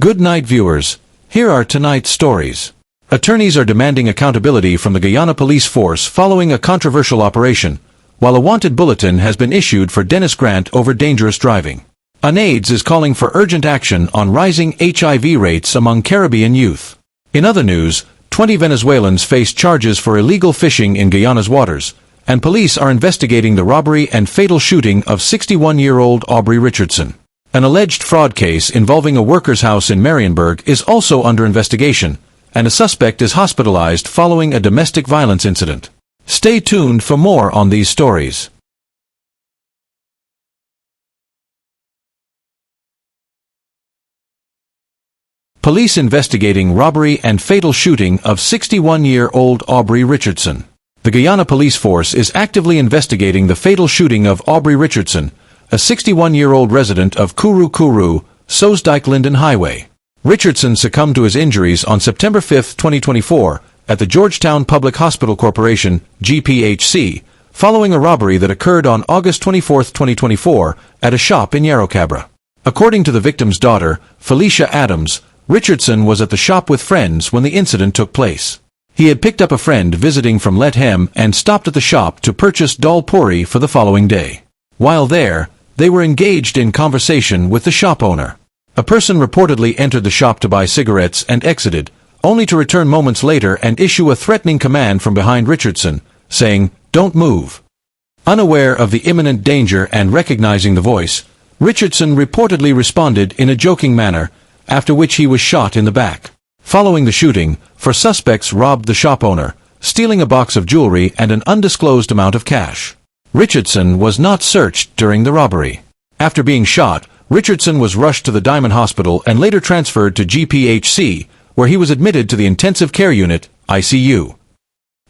Good night, viewers. Here are tonight's stories. Attorneys are demanding accountability from the Guyana police force following a controversial operation, while a wanted bulletin has been issued for Dennis Grant over dangerous driving. UNAIDS is calling for urgent action on rising HIV rates among Caribbean youth. In other news, 20 Venezuelans face charges for illegal fishing in Guyana's waters, and police are investigating the robbery and fatal shooting of 61-year-old Aubrey Richardson. An alleged fraud case involving a worker's house in Mariënburg is also under investigation, and a suspect is hospitalized following a domestic violence incident. Stay tuned for more on these stories. Police investigating robbery and fatal shooting of 61-year-old Aubrey Richardson. The Guyana police force is actively investigating the fatal shooting of Aubrey Richardson, a 61-year-old resident of Kuru Kuru, Soesdijk Linden Highway. Richardson succumbed to his injuries on September 5, 2024, at the Georgetown Public Hospital Corporation, GPHC, following a robbery that occurred on August 24, 2024, at a shop in Yarrowcabra. According to the victim's daughter, Felicia Adams, Richardson was at the shop with friends when the incident took place. He had picked up a friend visiting from Lethem and stopped at the shop to purchase dal puri for the following day. While there, they were engaged in conversation with the shop owner. A person reportedly entered the shop to buy cigarettes and exited, only to return moments later and issue a threatening command from behind Richardson, saying, "Don't move." Unaware of the imminent danger and recognizing the voice, Richardson reportedly responded in a joking manner, after which he was shot in the back. Following the shooting, four suspects robbed the shop owner, stealing a box of jewelry and an undisclosed amount of cash. Richardson was not searched during the robbery. After being shot, Richardson was rushed to the Diamond Hospital and later transferred to GPHC, where he was admitted to the Intensive Care Unit, ICU.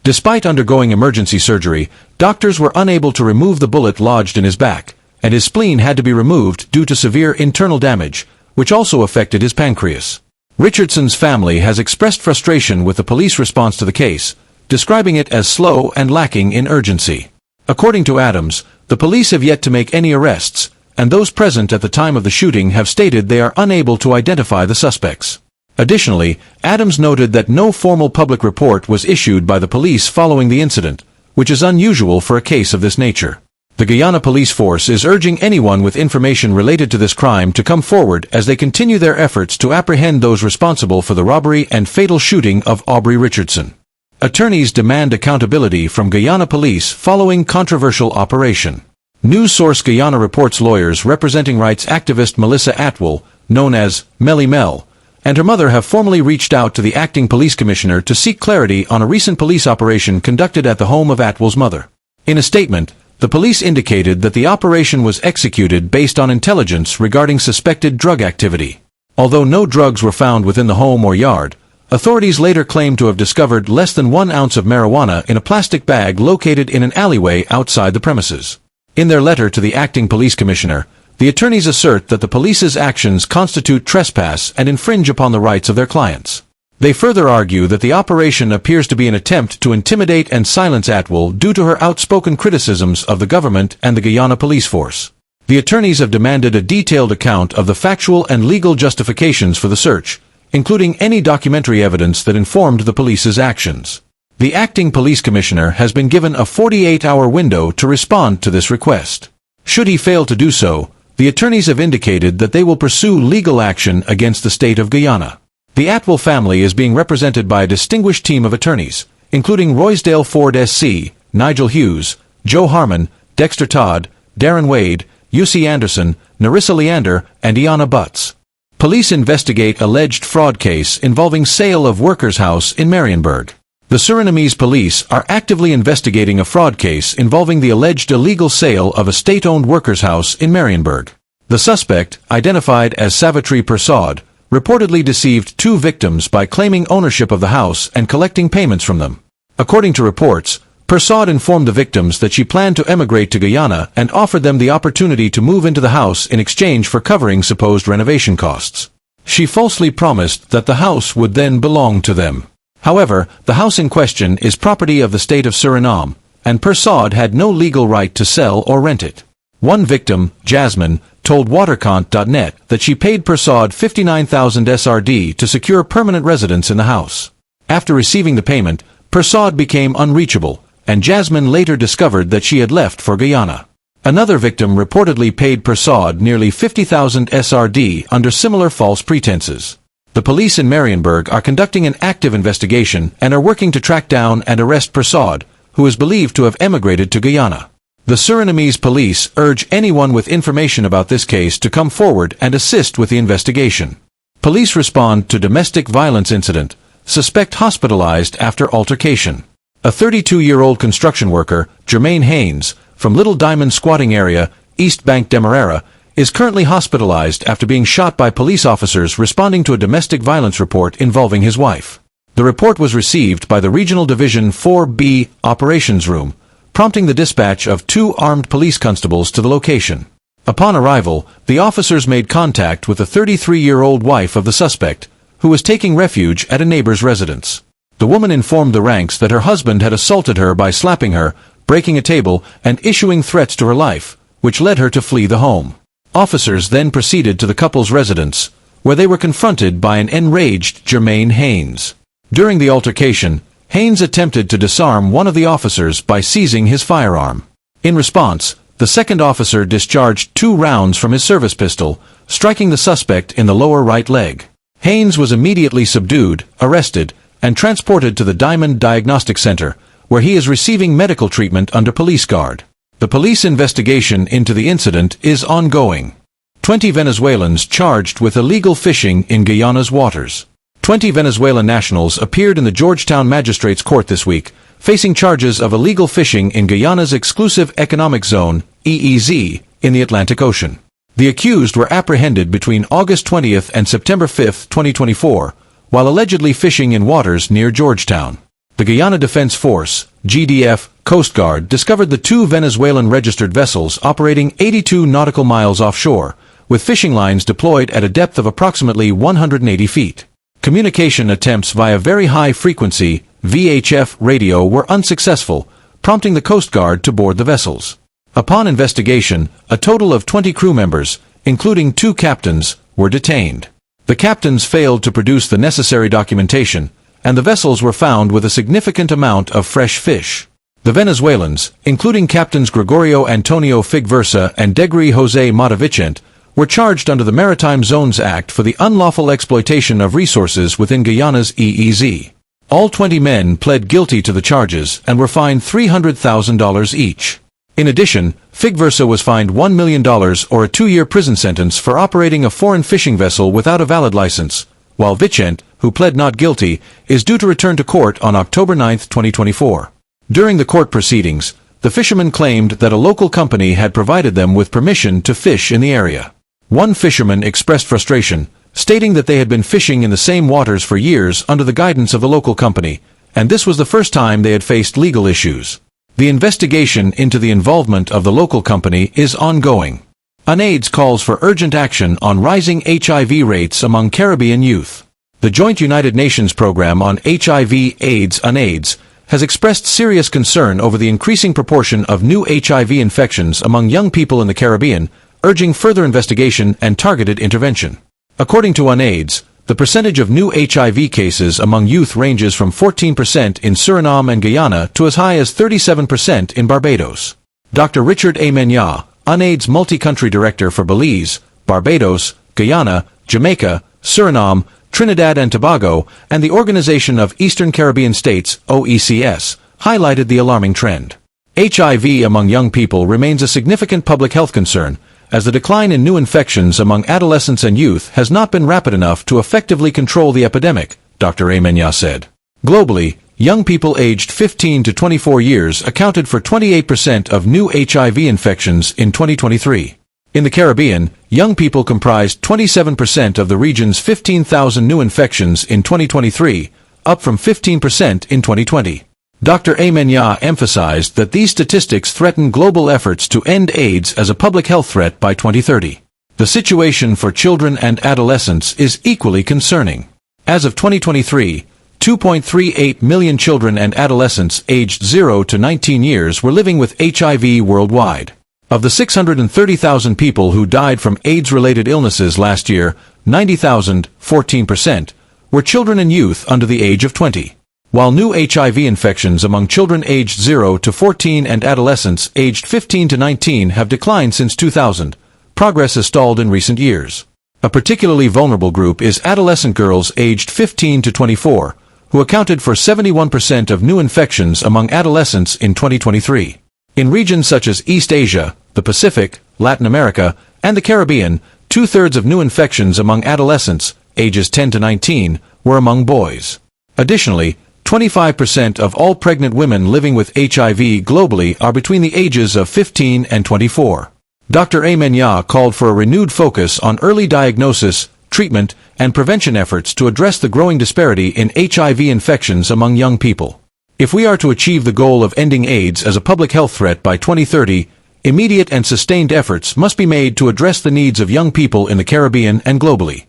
Despite undergoing emergency surgery, doctors were unable to remove the bullet lodged in his back, and his spleen had to be removed due to severe internal damage, which also affected his pancreas. Richardson's family has expressed frustration with the police response to the case, describing it as slow and lacking in urgency. According to Adams, the police have yet to make any arrests, and those present at the time of the shooting have stated they are unable to identify the suspects. Additionally, Adams noted that no formal public report was issued by the police following the incident, which is unusual for a case of this nature. The Guyana police force is urging anyone with information related to this crime to come forward as they continue their efforts to apprehend those responsible for the robbery and fatal shooting of Aubrey Richardson. Attorneys demand accountability from Guyana police following controversial operation. News source Guyana reports lawyers representing rights activist Melissa Atwell, known as Melly Mel, and her mother have formally reached out to the acting police commissioner to seek clarity on a recent police operation conducted at the home of Atwell's mother. In a statement, the police indicated that the operation was executed based on intelligence regarding suspected drug activity. Although no drugs were found within the home or yard, authorities later claimed to have discovered less than 1 ounce of marijuana in a plastic bag located in an alleyway outside the premises. In their letter to the acting police commissioner, the attorneys assert that the police's actions constitute trespass and infringe upon the rights of their clients. They further argue that the operation appears to be an attempt to intimidate and silence Atwell due to her outspoken criticisms of the government and the Guyana police force. The attorneys have demanded a detailed account of the factual and legal justifications for the search, including any documentary evidence that informed the police's actions. The acting police commissioner has been given a 48-hour window to respond to this request. Should he fail to do so, the attorneys have indicated that they will pursue legal action against the state of Guyana. The Atwell family is being represented by a distinguished team of attorneys, including Roysdale Ford SC, Nigel Hughes, Joe Harmon, Dexter Todd, Darren Wade, UC Anderson, Narissa Leander, and Iana Butts. Police investigate alleged fraud case involving sale of workers' house in Mariënburg. The Surinamese police are actively investigating a fraud case involving the alleged illegal sale of a state-owned workers' house in Mariënburg. The suspect, identified as Savitri Persaud, reportedly deceived 2 victims by claiming ownership of the house and collecting payments from them. According to reports, Persaud informed the victims that she planned to emigrate to Guyana and offered them the opportunity to move into the house in exchange for covering supposed renovation costs. She falsely promised that the house would then belong to them. However, the house in question is property of the state of Surinam, and Persaud had no legal right to sell or rent it. One victim, Jasmine, told Watercont.net that she paid Persaud 59,000 SRD to secure permanent residence in the house. After receiving the payment, Persaud became unreachable, and Jasmine later discovered that she had left for Guyana. Another victim reportedly paid Persaud nearly 50,000 SRD under similar false pretenses. The police in Mariënburg are conducting an active investigation and are working to track down and arrest Persaud, who is believed to have emigrated to Guyana. The Surinamese police urge anyone with information about this case to come forward and assist with the investigation. Police respond to domestic violence incident. Suspect hospitalized after altercation. A 32-year-old construction worker, Jermaine Haynes, from Little Diamond squatting area, East Bank Demerara, is currently hospitalized after being shot by police officers responding to a domestic violence report involving his wife. The report was received by the Regional Division 4B Operations Room, prompting the dispatch of 2 armed police constables to the location. Upon arrival, the officers made contact with the 33-year-old wife of the suspect, who was taking refuge at a neighbor's residence. The woman informed the ranks that her husband had assaulted her by slapping her, breaking a table, and issuing threats to her life, which led her to flee the home. Officers then proceeded to the couple's residence, where they were confronted by an enraged Jermaine Haynes. During the altercation, Haynes attempted to disarm one of the officers by seizing his firearm. In response, the second officer discharged 2 rounds from his service pistol, striking the suspect in the lower right leg. Haynes was immediately subdued, arrested, and transported to the Diamond Diagnostic Center, where he is receiving medical treatment under police guard. The police investigation into the incident is ongoing. 20 Venezuelans charged with illegal fishing in Guyana's waters. 20 Venezuelan nationals appeared in the Georgetown Magistrates Court this week, facing charges of illegal fishing in Guyana's Exclusive Economic Zone, EEZ, in the Atlantic Ocean. The accused were apprehended between August 20th and September 5th, 2024, while allegedly fishing in waters near Georgetown. The Guyana Defense Force, GDF, Coast Guard discovered the 2 Venezuelan registered vessels operating 82 nautical miles offshore, with fishing lines deployed at a depth of approximately 180 feet. Communication attempts via very high-frequency VHF radio were unsuccessful, prompting the Coast Guard to board the vessels. Upon investigation, a total of 20 crew members, including 2 captains, were detained. The captains failed to produce the necessary documentation, and the vessels were found with a significant amount of fresh fish. The Venezuelans, including Captains Gregorio Antonio Figversa and Degri José Mata Vicente, were charged under the Maritime Zones Act for the unlawful exploitation of resources within Guyana's EEZ. All 20 men pled guilty to the charges and were fined $300,000 each. In addition, Figversa was fined $1 million or a 2-year prison sentence for operating a foreign fishing vessel without a valid license, while Vicente, who pled not guilty, is due to return to court on October 9, 2024. During the court proceedings, the fishermen claimed that a local company had provided them with permission to fish in the area. One fisherman expressed frustration, stating that they had been fishing in the same waters for years under the guidance of the local company, and this was the first time they had faced legal issues. The investigation into the involvement of the local company is ongoing. UNAIDS calls for urgent action on rising HIV rates among Caribbean youth. The Joint United Nations Program on HIV/AIDS UNAIDS has expressed serious concern over the increasing proportion of new HIV infections among young people in the Caribbean, urging further investigation and targeted intervention. According to UNAIDS, the percentage of new HIV cases among youth ranges from 14% in Surinam and Guyana to as high as 37% in Barbados. Dr. Richard A. Menya, UNAIDS multi-country director for Belize, Barbados, Guyana, Jamaica, Surinam, Trinidad and Tobago, and the Organization of Eastern Caribbean States, OECS, highlighted the alarming trend. HIV among young people remains a significant public health concern, as the decline in new infections among adolescents and youth has not been rapid enough to effectively control the epidemic, Dr. Amenya said. Globally, young people aged 15 to 24 years accounted for 28% of new HIV infections in 2023. In the Caribbean, young people comprised 27% of the region's 15,000 new infections in 2023, up from 15% in 2020. Dr. Amenya emphasized that these statistics threaten global efforts to end AIDS as a public health threat by 2030. The situation for children and adolescents is equally concerning. As of 2023, 2.38 million children and adolescents aged 0 to 19 years were living with HIV worldwide. Of the 630,000 people who died from AIDS-related illnesses last year, 90,000, 14%, were children and youth under the age of 20. While new HIV infections among children aged 0 to 14 and adolescents aged 15 to 19 have declined since 2000, progress has stalled in recent years. A particularly vulnerable group is adolescent girls aged 15 to 24, who accounted for 71% of new infections among adolescents in 2023. In regions such as East Asia, the Pacific, Latin America, and the Caribbean, 2/3 of new infections among adolescents, ages 10 to 19, were among boys. Additionally, 25% of all pregnant women living with HIV globally are between the ages of 15 and 24. Dr. Amenya called for a renewed focus on early diagnosis, treatment, and prevention efforts to address the growing disparity in HIV infections among young people. If we are to achieve the goal of ending AIDS as a public health threat by 2030, immediate and sustained efforts must be made to address the needs of young people in the Caribbean and globally.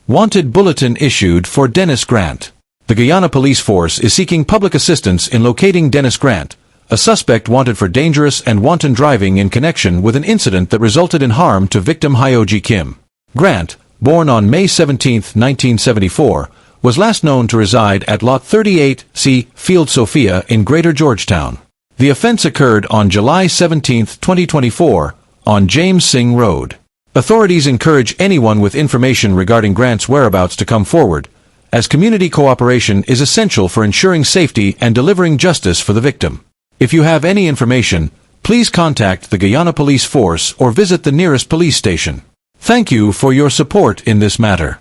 Wanted bulletin issued for Dennis Grant. The Guyana police force is seeking public assistance in locating Dennis Grant, a suspect wanted for dangerous and wanton driving in connection with an incident that resulted in harm to victim Hyoji Kim. Grant, born on May 17, 1974, was last known to reside at Lot 38C, Field Sophia in Greater Georgetown. The offense occurred on July 17, 2024, on James Singh Road. Authorities encourage anyone with information regarding Grant's whereabouts to come forward, as community cooperation is essential for ensuring safety and delivering justice for the victim. If you have any information, please contact the Guyana Police Force or visit the nearest police station. Thank you for your support in this matter.